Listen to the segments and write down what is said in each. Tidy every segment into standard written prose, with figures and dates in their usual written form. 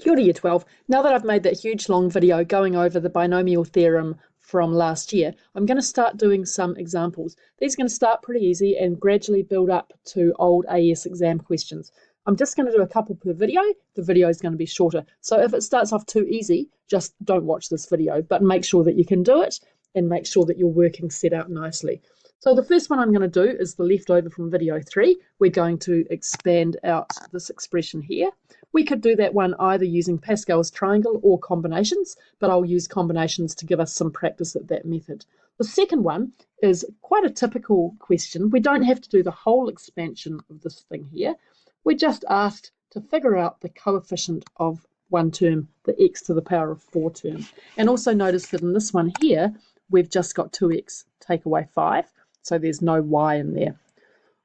Kia ora, Year 12. Now that I've made that huge long video going over the binomial theorem from last year, I'm going to start doing some examples. These are going to start pretty easy and gradually build up to old AS exam questions. I'm just going to do a couple per video. The video is going to be shorter. So if it starts off too easy, just don't watch this video, but make sure that you can do it and make sure that your working set out nicely. So the first one I'm going to do is the leftover from video 3. We're going to expand out this expression here. We could do that one either using Pascal's triangle or combinations, but I'll use combinations to give us some practice at that method. The second one is quite a typical question. We don't have to do the whole expansion of this thing here. We're just asked to figure out the coefficient of one term, the x to the power of 4 term. And also notice that in this one here, we've just got 2x take away 5, so there's no y in there.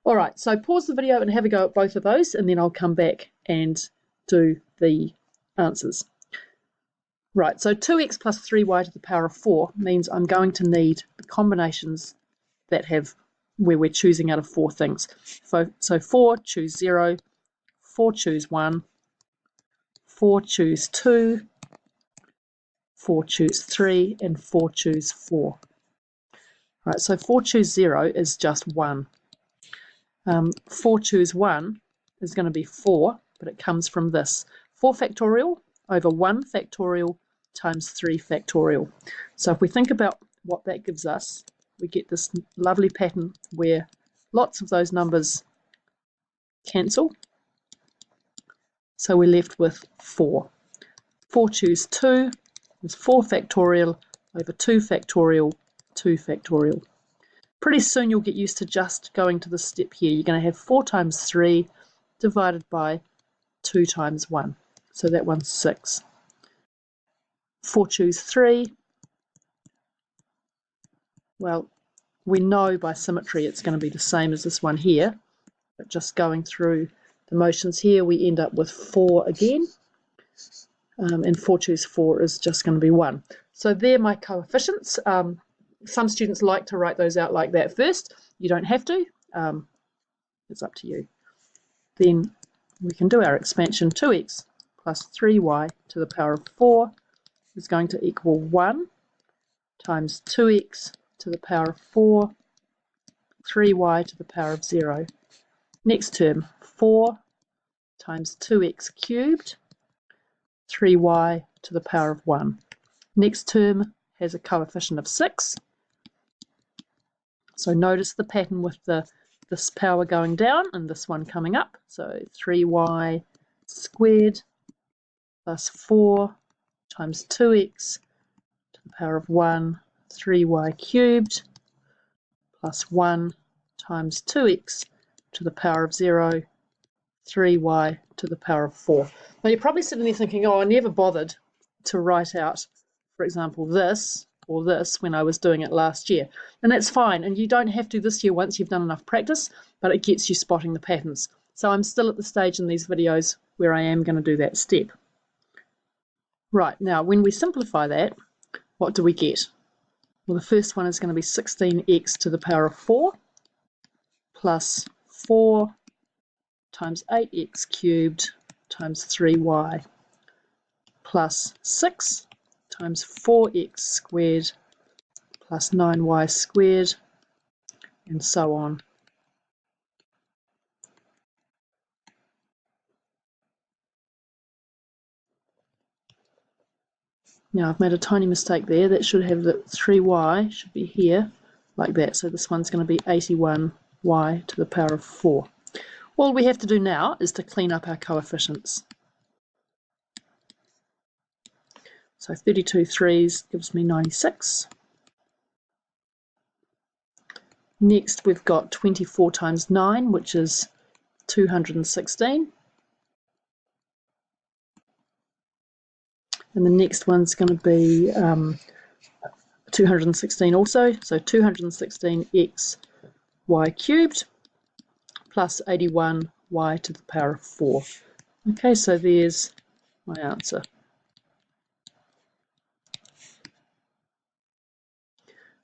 All right, so pause the video and have a go at both of those, and then I'll come back and do the answers. Right, so 2x plus 3y to the power of 4 means I'm going to need the combinations that have where we're choosing out of 4 things. So 4, choose 0, 4, choose 1, 4, choose 2, 4, choose 3, and 4, choose 4. Right, so 4, choose 0 is just 1. 4, choose 1 is going to be 4, but it comes from this. 4 factorial over 1 factorial times 3 factorial. So if we think about what that gives us, we get this lovely pattern where lots of those numbers cancel. So we're left with 4. 4 choose 2 is 4 factorial over 2 factorial, 2 factorial. Pretty soon you'll get used to just going to this step here. You're going to have 4 times 3 divided by 2 times 1. So that one's 6. 4 choose 3. Well, we know by symmetry it's going to be the same as this one here. But just going through the motions here, we end up with 4 again. And 4 choose 4 is just going to be 1. So they're my coefficients. Some students like to write those out like that first. You don't have to. It's up to you. Then we can do our expansion. 2x plus 3y to the power of 4 is going to equal 1 times 2x to the power of 4, 3y to the power of 0. Next term, 4 times 2x cubed, 3y to the power of 1. Next term has a coefficient of 6. So notice the pattern with this power going down and this one coming up. So 3y squared plus 4 times 2x to the power of 1, 3y cubed plus 1 times 2x to the power of 0, 3y to the power of 4. Now you're probably sitting there thinking, oh, I never bothered to write out, for example, this or this when I was doing it last year. And that's fine, and you don't have to this year once you've done enough practice, but it gets you spotting the patterns. So I'm still at the stage in these videos where I am going to do that step. Right, now when we simplify that, what do we get? Well, the first one is going to be 16x to the power of 4 plus 4 times 8x cubed times 3y plus 6 times 4x squared plus 9y squared, and so on. Now I've made a tiny mistake there. That should have the 3y should be here like that. So this one's going to be 81y to the power of 4. All we have to do now is to clean up our coefficients. So 32 threes gives me 96. Next we've got 24 times 9, which is 216. And the next one's going to be 216 also. So 216x y cubed plus 81y to the power of 4. Okay, so there's my answer.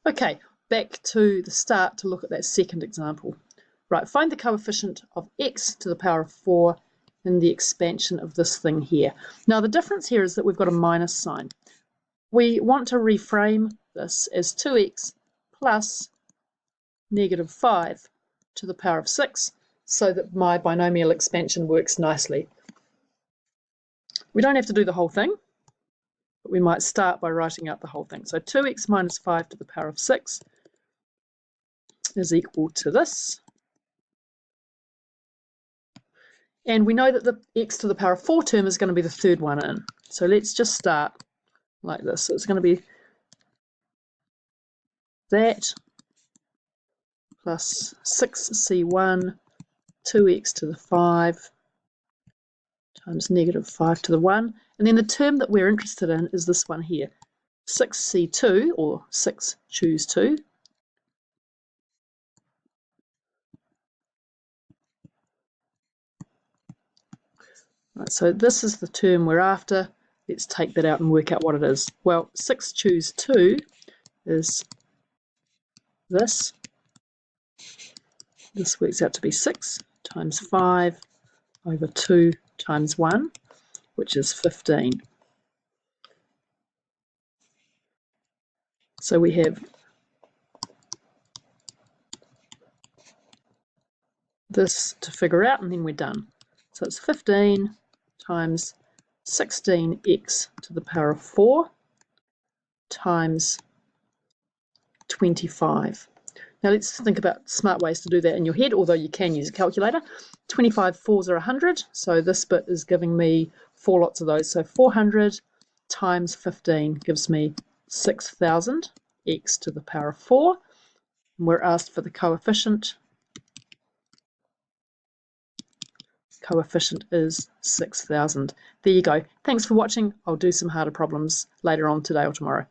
Okay, back to the start to look at that second example. Right, find the coefficient of x to the power of 4 in the expansion of this thing here. Now the difference here is that we've got a minus sign. We want to reframe this as 2x plus -5 to the power of 6 so that my binomial expansion works nicely. We don't have to do the whole thing, but we might start by writing out the whole thing. So 2x minus 5 to the power of 6 is equal to this. And we know that the x to the power of 4 term is going to be the third one in. So let's just start like this. So it's going to be that plus 6c1 2x to the 5 times -5 to the 1. And then the term that we're interested in is this one here, 6c2, or 6 choose 2. Right, so this is the term we're after. Let's take that out and work out what it is. Well, 6 choose 2 is this. This works out to be 6 times 5 over 2 times 1, which is 15. So we have this to figure out, and then we're done. So it's 15 times 16x to the power of 4 times 25. Now let's think about smart ways to do that in your head, although you can use a calculator. 25 fours are 100, so this bit is giving me 4 lots of those. So 400 times 15 gives me 6,000 x to the power of 4. And we're asked for the coefficient. Coefficient is 6,000. There you go. Thanks for watching. I'll do some harder problems later on today or tomorrow.